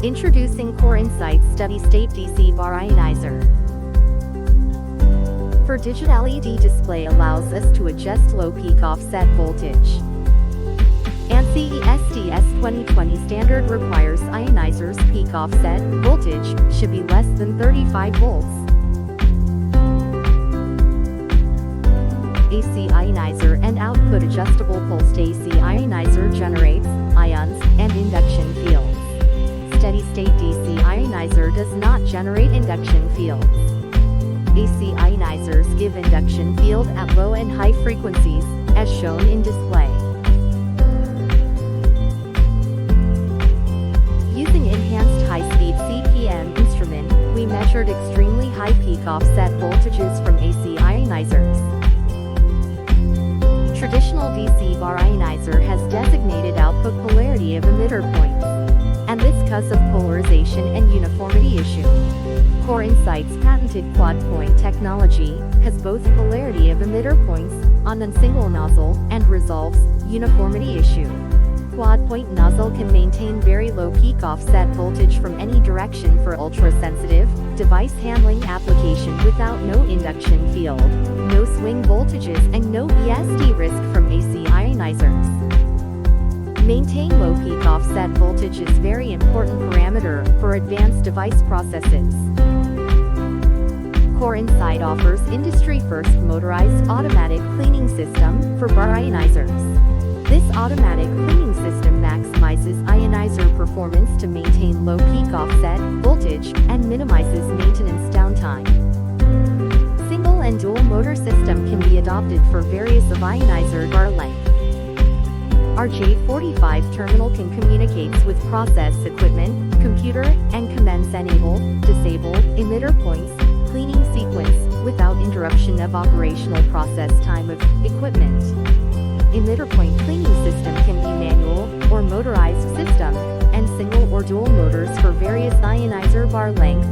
Introducing Core Insight's Steady-State DC Bar Ionizer. For digital LED display allows us to adjust low peak offset voltage. ANSI SDS 2020 standard requires Ionizer's peak offset voltage should be less than 35 volts. AC Ionizer and output adjustable pulsed AC Ionizer generates ions and induction fields. Steady-state DC Ionizer does not generate induction fields. AC Ionizers give induction field at low and high frequencies, as shown in display. Using enhanced high-speed CPM instrument, we measured extremely high peak offset voltages from AC Ionizers. Traditional DC bar ionizer has designated output polarity of emitter points, and this cause of polarization and uniformity issue. Core Insight's patented quad point technology has both polarity of emitter points on a single nozzle and resolves uniformity issue. Quad point nozzle can maintain very low peak offset voltage from any direction for ultra-sensitive device handling application without no induction field, no swing voltages and no ESD risk from AC Ionizers. Maintain low peak offset voltage is very important parameter for advanced device processes. Core Insight offers industry-first motorized automatic cleaning system for bar ionizers. This automatic cleaning system maximizes ionizer performance to maintain low peak offset voltage and minimizes maintenance downtime. Single and dual motor system can be adopted for various of ionizer bar length. Our J45 terminal can communicate with process equipment, computer, and commence enable, disable, emitter points, cleaning sequence, without interruption of operational process time of equipment. Emitter point cleaning system can be manual or motorized system, and single or dual motors for various ionizer bar length.